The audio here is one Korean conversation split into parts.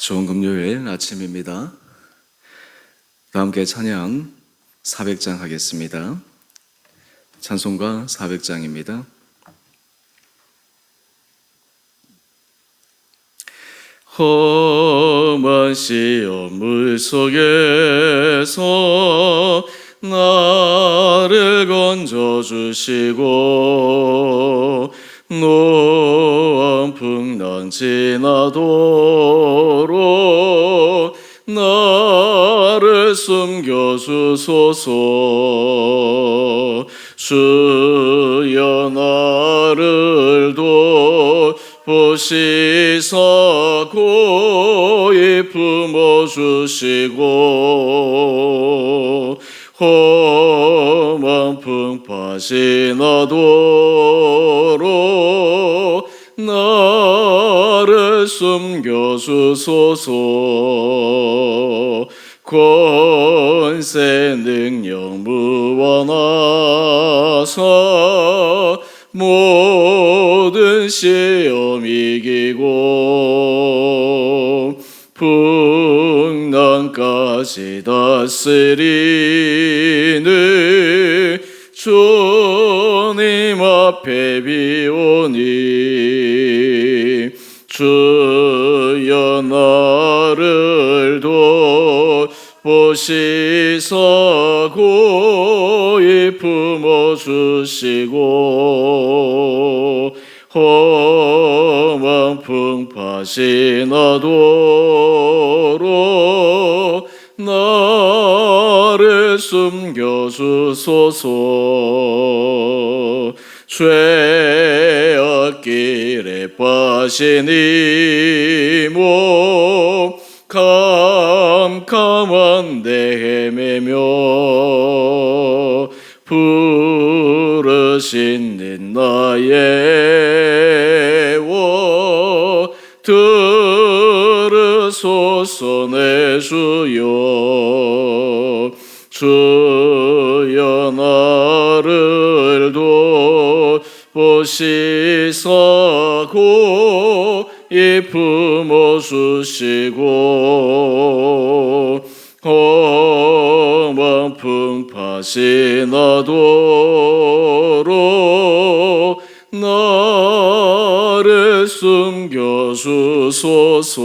좋은 금요일 아침입니다. 다 함께 찬양 400장 하겠습니다. 찬송가 400장입니다. 험한 시험 물속에서 나를 건져주시고 노한 풍랑 지나도록 나를 숨겨주소서. 주여 나를 보시사 고이 품어주시고 험한 풍파 지나도록 나를 숨겨주소서. 권세 능력 무한하사 모든 시험 이기고 풍랑까지 다스리는 주님 앞에 비오니 주여 나를 보시사 고이 품어주시고 험한 풍파 지나도록 나를 숨겨주소서. 죄악 길에 빠진 이 몸 캄캄한 데 헤매며 부르시는 나의 워 들으소서. 내 주여 주여 나를 보시사 고이 품어주시고 험한 풍파 지나도록 나를 숨겨주소서.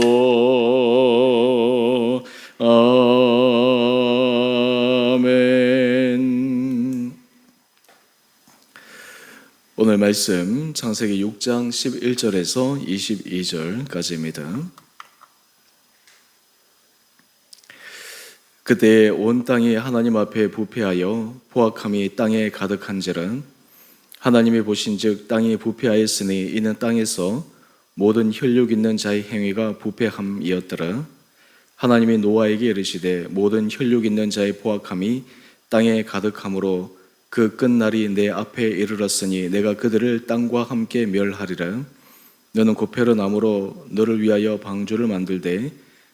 아멘. 오늘 말씀 창세기 6장 11절에서 22절까지입니다. 그때 온 땅이 하나님 앞에 부패하여 포악함이 땅에 가득한지라. 하나님이 보신즉 땅이 부패하였으니 이는 땅에서 모든 혈육 있는 자의 행위가 부패함이었더라. 하나님이 노아에게 이르시되 모든 혈육 있는 자의 포악함이 땅에 가득함으로 그 끝날이 내 앞에 이르렀으니 내가 그들을 땅과 함께 멸하리라. 너는 고페르 나무로 너를 위하여 방주를 만들되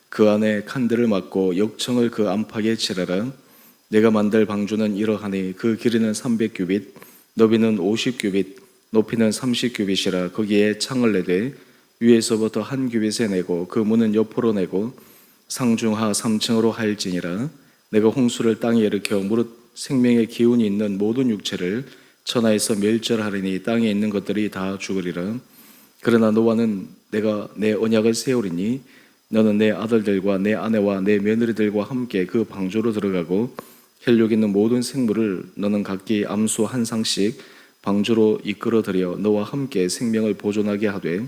그 안에 칸들을 막고 역청을 그 안팎에 칠하라. 내가 만들 방주는 이러하니 그 길이는 300규빗, 너비는 50규빗, 높이는 30규빗이라. 거기에 창을 내되 위에서부터 한 규빗에 내고 그 문은 옆으로 내고 상중하 3층으로 하일지니라. 내가 홍수를 땅에 일으켜 무릇 생명의 기운이 있는 모든 육체를 천하에서 멸절하리니 땅에 있는 것들이 다 죽으리라. 그러나 노아는 내가 내 언약을 세우리니 너는 내 아들들과 내 아내와 내 며느리들과 함께 그 방주로 들어가고 혈육 있는 모든 생물을 너는 각기 암수 한 상씩 방주로 이끌어들여 너와 함께 생명을 보존하게 하되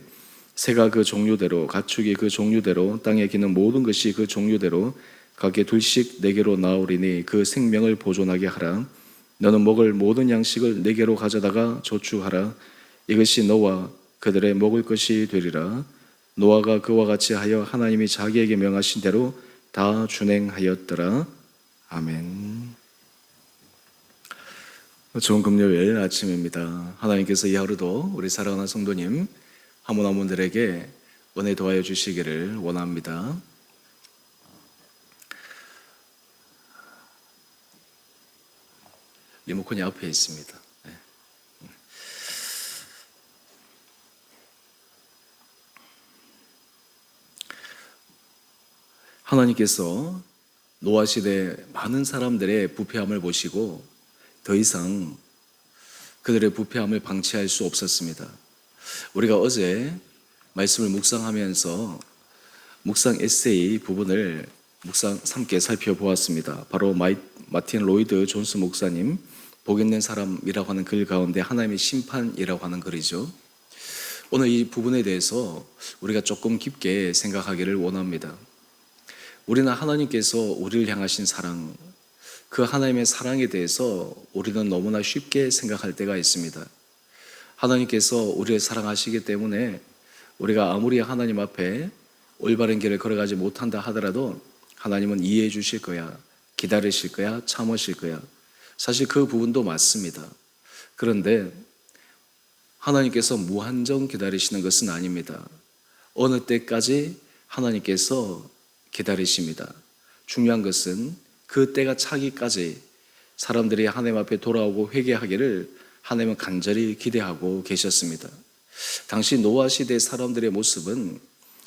새가 그 종류대로 가축이 그 종류대로 땅에 기는 모든 것이 그 종류대로 각기 둘씩 내게로 나오리니 그 생명을 보존하게 하라. 너는 먹을 모든 양식을 내게로 가져다가 저축하라. 이것이 너와 그들의 먹을 것이 되리라. 노아가 그와 같이 하여 하나님이 자기에게 명하신 대로 다 준행하였더라. 아멘. 좋은 금요일 아침입니다. 하나님께서 이 하루도 우리 사랑하는 성도님 한 분 한 분들에게 은혜 도와여 주시기를 원합니다. 리모컨이 앞에 있습니다. 네. 하나님께서 노아 시대 많은 사람들의 부패함을 보시고 더 이상 그들의 부패함을 방치할 수 없었습니다. 우리가 어제 말씀을 묵상하면서 묵상 에세이 부분을 함께 살펴보았습니다. 바로 마틴 로이드 존스 목사님 복 있는 사람이라고 하는 글 가운데 하나님의 심판이라고 하는 글이죠. 오늘 이 부분에 대해서 우리가 조금 깊게 생각하기를 원합니다. 우리는 하나님께서 우리를 향하신 사랑, 그 하나님의 사랑에 대해서 우리는 너무나 쉽게 생각할 때가 있습니다. 하나님께서 우리를 사랑하시기 때문에 우리가 아무리 하나님 앞에 올바른 길을 걸어가지 못한다 하더라도 하나님은 이해해 주실 거야, 기다리실 거야, 참으실 거야. 사실 그 부분도 맞습니다. 그런데 하나님께서 무한정 기다리시는 것은 아닙니다. 어느 때까지 하나님께서 기다리십니다. 중요한 것은 그 때가 차기까지 사람들이 하나님 앞에 돌아오고 회개하기를 하나님은 간절히 기대하고 계셨습니다. 당시 노아 시대 사람들의 모습은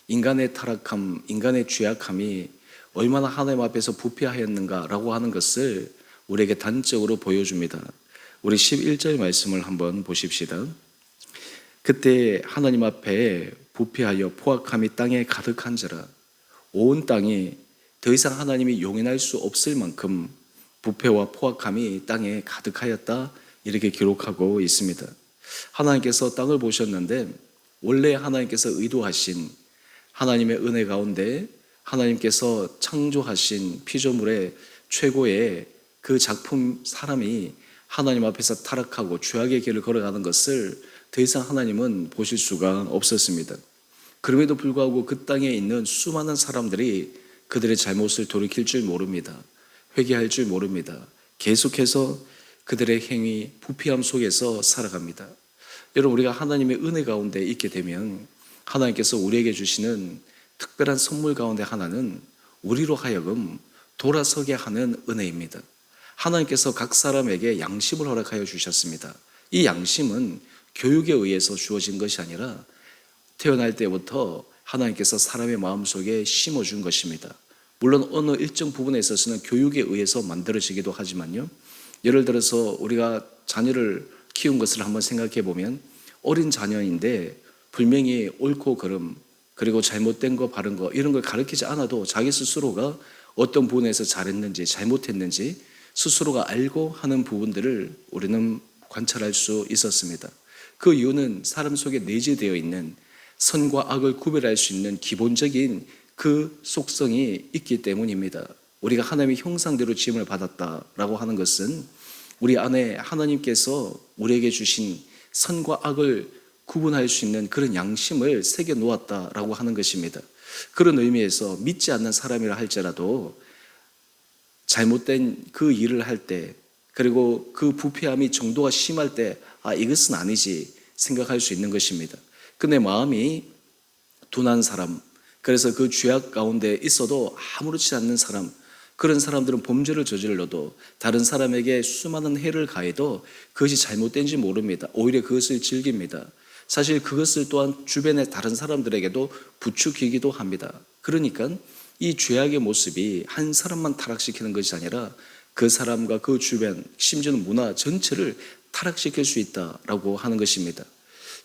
인간의 타락함, 인간의 죄악함이 얼마나 하나님 앞에서 부패하였는가라고 하는 것을 우리에게 단적으로 보여줍니다. 우리 11절 말씀을 한번 보십시다. 그때 하나님 앞에 부패하여 포악함이 땅에 가득한지라 온 땅이 더 이상 하나님이 용인할 수 없을 만큼 부패와 포악함이 땅에 가득하였다, 이렇게 기록하고 있습니다. 하나님께서 땅을 보셨는데 원래 하나님께서 의도하신 하나님의 은혜 가운데 하나님께서 창조하신 피조물의 최고의 그 작품 사람이 하나님 앞에서 타락하고 죄악의 길을 걸어가는 것을 더 이상 하나님은 보실 수가 없었습니다. 그럼에도 불구하고 그 땅에 있는 수많은 사람들이 그들의 잘못을 돌이킬 줄 모릅니다. 회개할 줄 모릅니다. 계속해서 그들의 행위, 부패함 속에서 살아갑니다. 여러분, 우리가 하나님의 은혜 가운데 있게 되면 하나님께서 우리에게 주시는 특별한 선물 가운데 하나는 우리로 하여금 돌아서게 하는 은혜입니다. 하나님께서 각 사람에게 양심을 허락하여 주셨습니다. 이 양심은 교육에 의해서 주어진 것이 아니라 태어날 때부터 하나님께서 사람의 마음속에 심어준 것입니다. 물론 어느 일정 부분에 있어서는 교육에 의해서 만들어지기도 하지만요, 예를 들어서 우리가 자녀를 키운 것을 한번 생각해 보면 어린 자녀인데 분명히 옳고 그름, 그리고 잘못된 거 바른 거 이런 걸 가르치지 않아도 자기 스스로가 어떤 부분에서 잘했는지 잘못했는지 스스로가 알고 하는 부분들을 우리는 관찰할 수 있었습니다. 그 이유는 사람 속에 내재되어 있는 선과 악을 구별할 수 있는 기본적인 그 속성이 있기 때문입니다. 우리가 하나님의 형상대로 지음을 받았다라고 하는 것은 우리 안에 하나님께서 우리에게 주신 선과 악을 구분할 수 있는 그런 양심을 새겨 놓았다라고 하는 것입니다. 그런 의미에서 믿지 않는 사람이라 할지라도 잘못된 그 일을 할 때, 그리고 그 부패함이 정도가 심할 때 이것은 아니지 생각할 수 있는 것입니다. 근데 마음이 둔한 사람, 그래서 그 죄악 가운데 있어도 아무렇지 않는 사람, 그런 사람들은 범죄를 저질러도 다른 사람에게 수많은 해를 가해도 그것이 잘못된지 모릅니다. 오히려 그것을 즐깁니다. 사실 그것을 또한 주변의 다른 사람들에게도 부추기기도 합니다. 그러니까 이 죄악의 모습이 한 사람만 타락시키는 것이 아니라 그 사람과 그 주변, 심지어는 문화 전체를 타락시킬 수 있다라고 하는 것입니다.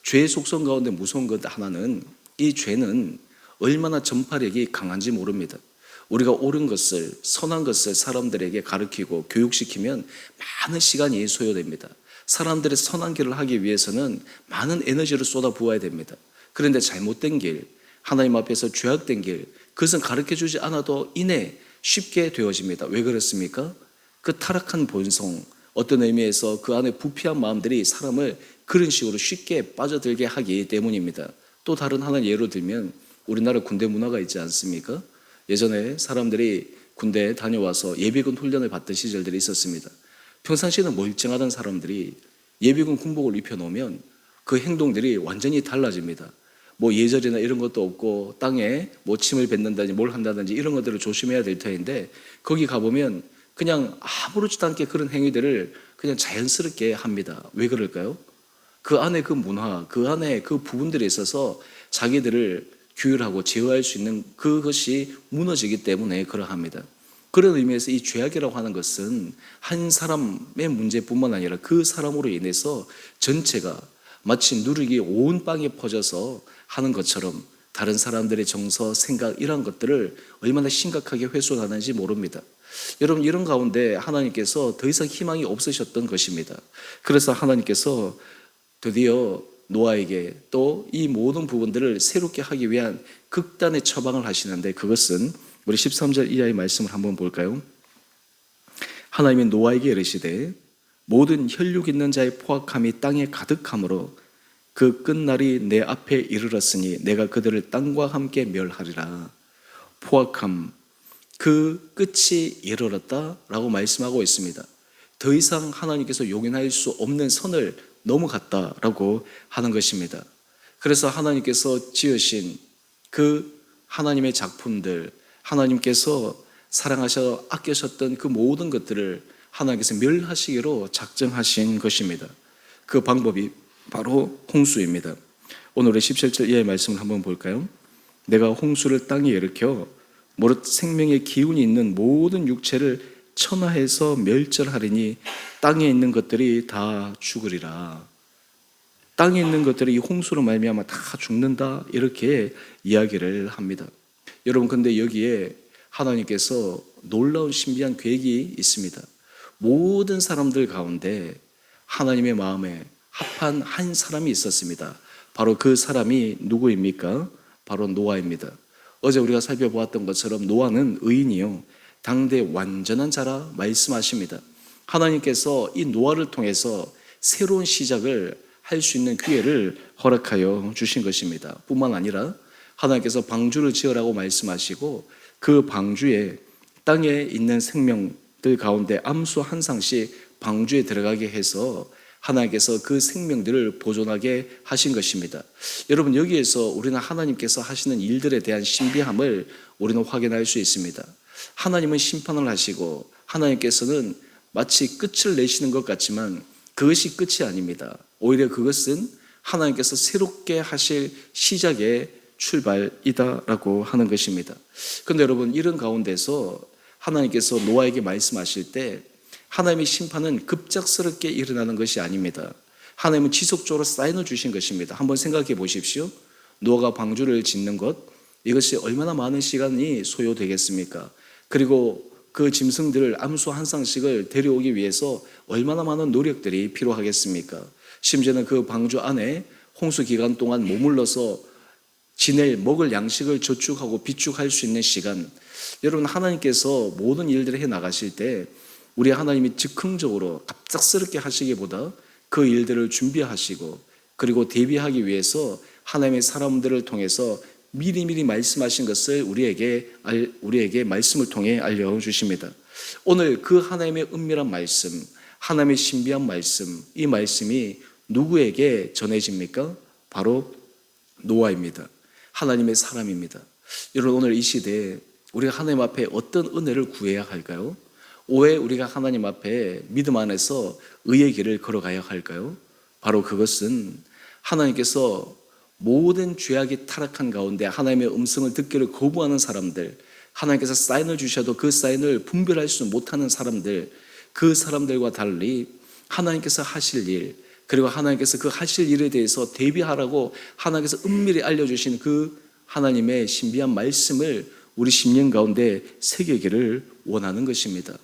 죄의 속성 가운데 무서운 것 하나는 이 죄는 얼마나 전파력이 강한지 모릅니다. 우리가 옳은 것을, 선한 것을 사람들에게 가르치고 교육시키면 많은 시간이 소요됩니다. 사람들의 선한 길을 하기 위해서는 많은 에너지를 쏟아 부어야 됩니다. 그런데 잘못된 길, 하나님 앞에서 죄악된 길, 그것은 가르쳐주지 않아도 이내 쉽게 되어집니다. 왜 그렇습니까? 그 타락한 본성, 어떤 의미에서 그 안에 부패한 마음들이 사람을 그런 식으로 쉽게 빠져들게 하기 때문입니다. 또 다른 하나 예로 들면 우리나라 군대 문화가 있지 않습니까? 예전에 사람들이 군대에 다녀와서 예비군 훈련을 받던 시절들이 있었습니다. 평상시에는 멀쩡하던 사람들이 예비군 군복을 입혀놓으면 그 행동들이 완전히 달라집니다. 뭐 예절이나 이런 것도 없고 땅에 뭐 침을 뱉는다든지 뭘 한다든지 이런 것들을 조심해야 될 터인데 거기 가보면 그냥 아무렇지도 않게 그런 행위들을 그냥 자연스럽게 합니다. 왜 그럴까요? 그 안에 그 문화, 그 안에 그 부분들에 있어서 자기들을 규율하고 제어할 수 있는 그것이 무너지기 때문에 그러합니다. 그런 의미에서 이 죄악이라고 하는 것은 한 사람의 문제뿐만 아니라 그 사람으로 인해서 전체가 마치 누룩이 온 땅에 퍼져서 하는 것처럼 다른 사람들의 정서, 생각 이런 것들을 얼마나 심각하게 훼손하는지 모릅니다. 여러분, 이런 가운데 하나님께서 더 이상 희망이 없으셨던 것입니다. 그래서 하나님께서 드디어 노아에게 또 이 모든 부분들을 새롭게 하기 위한 극단의 처방을 하시는데, 그것은 우리 13절 이하의 말씀을 한번 볼까요? 하나님이 노아에게 이르시되 모든 혈육 있는 자의 포악함이 땅에 가득함으로 그 끝날이 내 앞에 이르렀으니 내가 그들을 땅과 함께 멸하리라. 포악함, 그 끝이 이르렀다라고 말씀하고 있습니다. 더 이상 하나님께서 용인할 수 없는 선을 넘어갔다라고 하는 것입니다. 그래서 하나님께서 지으신 그 하나님의 작품들, 하나님께서 사랑하셔 아끼셨던 그 모든 것들을 하나님께서 멸하시기로 작정하신 것입니다. 그 방법이 바로 홍수입니다. 오늘의 17절 이하의 말씀을 한번 볼까요? 내가 홍수를 땅에 일으켜 무릇 생명의 기운이 있는 모든 육체를 천하해서 멸절하리니 땅에 있는 것들이 다 죽으리라. 땅에 있는 것들이 이 홍수로 말미암아 다 죽는다, 이렇게 이야기를 합니다. 여러분, 근데 여기에 하나님께서 놀라운 신비한 계획이 있습니다. 모든 사람들 가운데 하나님의 마음에 합한 한 사람이 있었습니다. 바로 그 사람이 누구입니까? 바로 노아입니다. 어제 우리가 살펴보았던 것처럼 노아는 의인이요, 당대 완전한 자라 말씀하십니다. 하나님께서 이 노아를 통해서 새로운 시작을 할 수 있는 기회를 허락하여 주신 것입니다. 뿐만 아니라 하나님께서 방주를 지으라고 말씀하시고 그 방주에 땅에 있는 생명들 가운데 암수 한 쌍씩 방주에 들어가게 해서 하나님께서 그 생명들을 보존하게 하신 것입니다. 여러분, 여기에서 우리는 하나님께서 하시는 일들에 대한 신비함을 우리는 확인할 수 있습니다. 하나님은 심판을 하시고 하나님께서는 마치 끝을 내시는 것 같지만 그것이 끝이 아닙니다. 오히려 그것은 하나님께서 새롭게 하실 시작의 출발이다라고 하는 것입니다. 그런데 여러분, 이런 가운데서 하나님께서 노아에게 말씀하실 때 하나님의 심판은 급작스럽게 일어나는 것이 아닙니다. 하나님은 지속적으로 사인을 주신 것입니다. 한번 생각해 보십시오. 노아가 방주를 짓는 것, 이것이 얼마나 많은 시간이 소요되겠습니까? 그리고 그 짐승들을 암수 한 쌍씩을 데려오기 위해서 얼마나 많은 노력들이 필요하겠습니까? 심지어는 그 방주 안에 홍수 기간 동안 머물러서 지낼 먹을 양식을 저축하고 비축할 수 있는 시간, 여러분, 하나님께서 모든 일들을 해 나가실 때 우리 하나님이 즉흥적으로 갑작스럽게 하시기보다 그 일들을 준비하시고 그리고 대비하기 위해서 하나님의 사람들을 통해서 미리미리 말씀하신 것을 우리에게 말씀을 통해 알려주십니다. 오늘 그 하나님의 은밀한 말씀, 하나님의 신비한 말씀, 이 말씀이 누구에게 전해집니까? 바로 노아입니다. 하나님의 사람입니다. 여러분, 오늘 이 시대에 우리가 하나님 앞에 어떤 은혜를 구해야 할까요? 왜 우리가 하나님 앞에 믿음 안에서 의의 길을 걸어가야 할까요? 바로 그것은 하나님께서 모든 죄악이 타락한 가운데 하나님의 음성을 듣기를 거부하는 사람들, 하나님께서 사인을 주셔도 그 사인을 분별할 수 못하는 사람들, 그 사람들과 달리 하나님께서 하실 일, 그리고 하나님께서 그 하실 일에 대해서 대비하라고 하나님께서 은밀히 알려주신 그 하나님의 신비한 말씀을 우리 심령 가운데 새기기를 원하는 것입니다.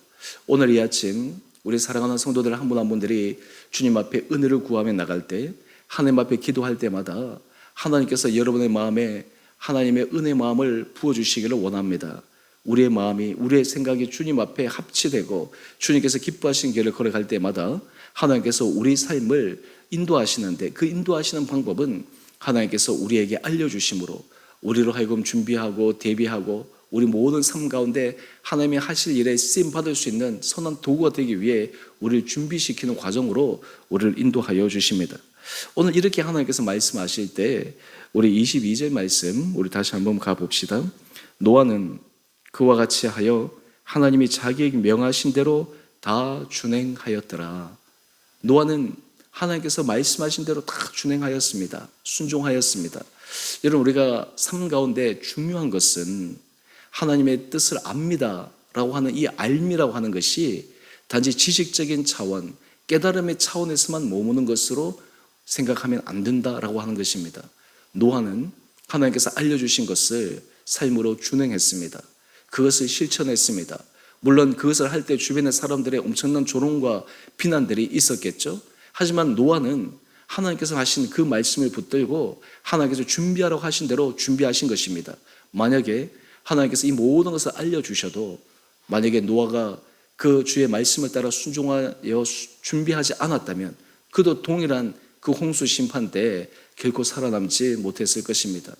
오늘 이 아침 우리 사랑하는 성도들 한 분 한 분들이 주님 앞에 은혜를 구하며 나갈 때, 하나님 앞에 기도할 때마다 하나님께서 여러분의 마음에 하나님의 은혜 마음을 부어주시기를 원합니다. 우리의 마음이, 우리의 생각이 주님 앞에 합치되고 주님께서 기뻐하신 길을 걸어갈 때마다 하나님께서 우리 삶을 인도하시는데, 그 인도하시는 방법은 하나님께서 우리에게 알려주심으로 우리로 하여금 준비하고 대비하고 우리 모든 삶 가운데 하나님이 하실 일에 쓰임 받을 수 있는 선한 도구가 되기 위해 우리를 준비시키는 과정으로 우리를 인도하여 주십니다. 오늘 이렇게 하나님께서 말씀하실 때 우리 22절 말씀 우리 다시 한번 가봅시다. 노아는 그와 같이 하여 하나님이 자기에게 명하신 대로 다 준행하였더라. 노아는 하나님께서 말씀하신 대로 다 준행하였습니다. 순종하였습니다. 여러분, 우리가 삶 가운데 중요한 것은 하나님의 뜻을 압니다 라고 하는 이 알미라고 하는 것이 단지 지식적인 차원, 깨달음의 차원에서만 머무는 것으로 생각하면 안 된다라고 하는 것입니다. 노아는 하나님께서 알려주신 것을 삶으로 준행했습니다. 그것을 실천했습니다. 물론 그것을 할 때 주변의 사람들의 엄청난 조롱과 비난들이 있었겠죠. 하지만 노아는 하나님께서 하신 그 말씀을 붙들고 하나님께서 준비하라고 하신 대로 준비하신 것입니다. 만약에 하나님께서 이 모든 것을 알려주셔도 만약에 노아가 그 주의 말씀을 따라 순종하여 준비하지 않았다면 그도 동일한 그 홍수 심판 때 결코 살아남지 못했을 것입니다.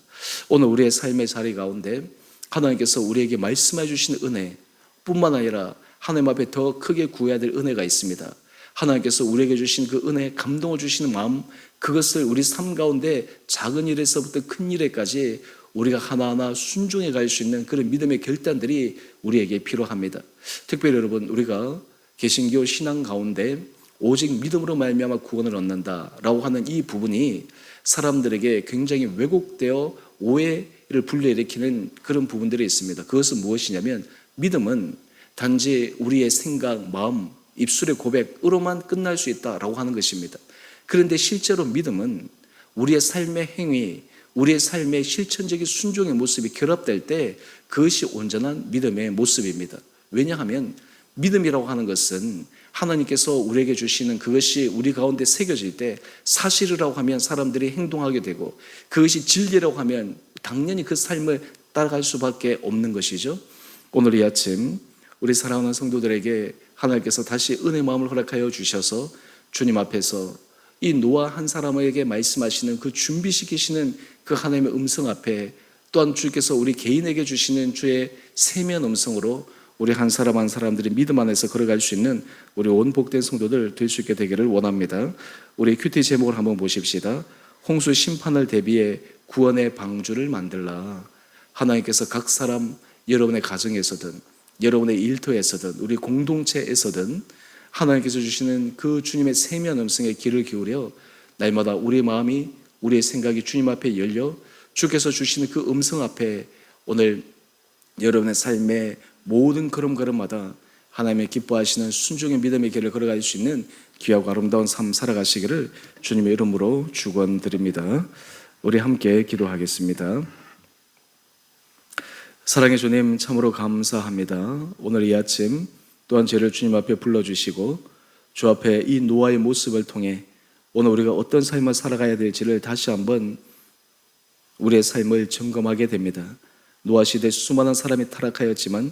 오늘 우리의 삶의 자리 가운데 하나님께서 우리에게 말씀해 주신 은혜 뿐만 아니라 하나님 앞에 더 크게 구해야 될 은혜가 있습니다. 하나님께서 우리에게 주신 그 은혜, 감동을 주시는 마음, 그것을 우리 삶 가운데 작은 일에서부터 큰 일에까지 우리가 하나하나 순종해 갈 수 있는 그런 믿음의 결단들이 우리에게 필요합니다. 특별히 여러분, 우리가 개신교 신앙 가운데 오직 믿음으로 말미암아 구원을 얻는다라고 하는 이 부분이 사람들에게 굉장히 왜곡되어 오해를 불러일으키는 그런 부분들이 있습니다. 그것은 무엇이냐면 믿음은 단지 우리의 생각, 마음, 입술의 고백으로만 끝날 수 있다라고 하는 것입니다. 그런데 실제로 믿음은 우리의 삶의 행위, 우리의 삶의 실천적인 순종의 모습이 결합될 때 그것이 온전한 믿음의 모습입니다. 왜냐하면 믿음이라고 하는 것은 하나님께서 우리에게 주시는 그것이 우리 가운데 새겨질 때 사실이라고 하면 사람들이 행동하게 되고 그것이 진리라고 하면 당연히 그 삶을 따라갈 수밖에 없는 것이죠. 오늘 이 아침 우리 사랑하는 성도들에게 하나님께서 다시 은혜 마음을 허락하여 주셔서 주님 앞에서 이 노아 한 사람에게 말씀하시는 그 준비시키시는 그 하나님의 음성 앞에 또한 주께서 우리 개인에게 주시는 주의 세면 음성으로 우리 한 사람 한 사람들이 믿음 안에서 걸어갈 수 있는 우리 온 복된 성도들 될 수 있게 되기를 원합니다. 우리 큐티 제목을 한번 보십시다. 홍수 심판을 대비해 구원의 방주를 만들라. 하나님께서 각 사람 여러분의 가정에서든 여러분의 일터에서든 우리 공동체에서든 하나님께서 주시는 그 주님의 세면 음성에 귀를 기울여 날마다 우리의 마음이 우리의 생각이 주님 앞에 열려 주께서 주시는 그 음성 앞에 오늘 여러분의 삶의 모든 걸음걸음마다 하나님의 기뻐하시는 순종의 믿음의 길을 걸어갈 수 있는 귀하고 아름다운 삶 살아가시기를 주님의 이름으로 축원드립니다. 우리 함께 기도하겠습니다. 사랑의 주님, 참으로 감사합니다. 오늘 이 아침 또한 죄를 주님 앞에 불러주시고 주 앞에 이 노아의 모습을 통해 오늘 우리가 어떤 삶을 살아가야 될지를 다시 한번 우리의 삶을 점검하게 됩니다. 노아 시대 수많은 사람이 타락하였지만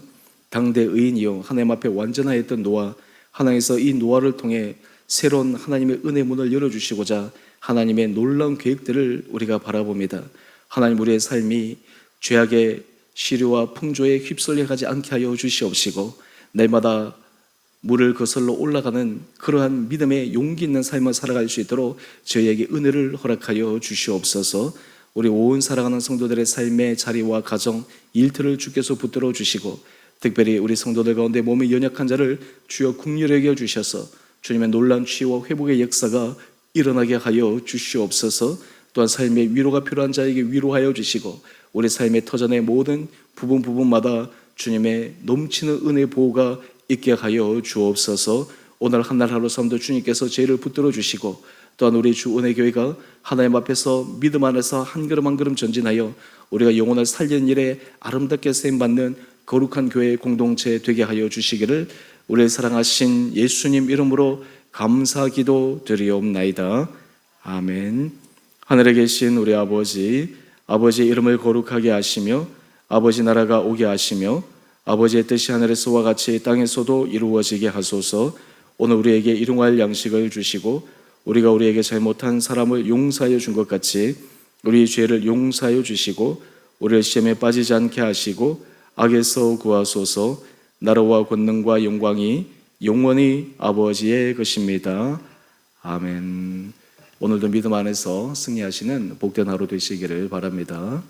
당대 의인이요 하나님 앞에 완전하였던 노아, 하나님께서 이 노아를 통해 새로운 하나님의 은혜 문을 열어주시고자 하나님의 놀라운 계획들을 우리가 바라봅니다. 하나님, 우리의 삶이 죄악의 시류와 풍조에 휩쓸려 가지 않게 하여 주시옵시고 날마다 물을 거슬러 올라가는 그러한 믿음의 용기 있는 삶을 살아갈 수 있도록 저희에게 은혜를 허락하여 주시옵소서. 우리 온 사랑하는 성도들의 삶의 자리와 가정, 일터를 주께서 붙들어 주시고 특별히 우리 성도들 가운데 몸이 연약한 자를 주여 긍휼히 여겨 주셔서 주님의 놀라운 치유와 회복의 역사가 일어나게 하여 주시옵소서. 또한 삶의 위로가 필요한 자에게 위로하여 주시고 우리 삶의 터전의 모든 부분마다 주님의 넘치는 은혜 보호가 있게 하여 주옵소서. 오늘 한 날 하루 삶도 주님께서 죄를 붙들어 주시고 또한 우리 주 은혜교회가 하나님 앞에서 믿음 안에서 한 걸음 한 걸음 전진하여 우리가 영혼을 살리는 일에 아름답게 쓰임받는 거룩한 교회 공동체 되게 하여 주시기를 우리를 사랑하신 예수님 이름으로 감사 기도 드리옵나이다. 아멘. 하늘에 계신 우리 아버지, 아버지의 이름을 거룩하게 하시며 아버지 나라가 오게 하시며 아버지의 뜻이 하늘에서와 같이 땅에서도 이루어지게 하소서. 오늘 우리에게 일용할 양식을 주시고 우리가 우리에게 잘못한 사람을 용서하여 준 것 같이 우리의 죄를 용서하여 주시고 우리를 시험에 빠지지 않게 하시고 악에서 구하소서. 나라와 권능과 영광이 영원히 아버지의 것입니다. 아멘. 오늘도 믿음 안에서 승리하시는 복된 하루 되시기를 바랍니다.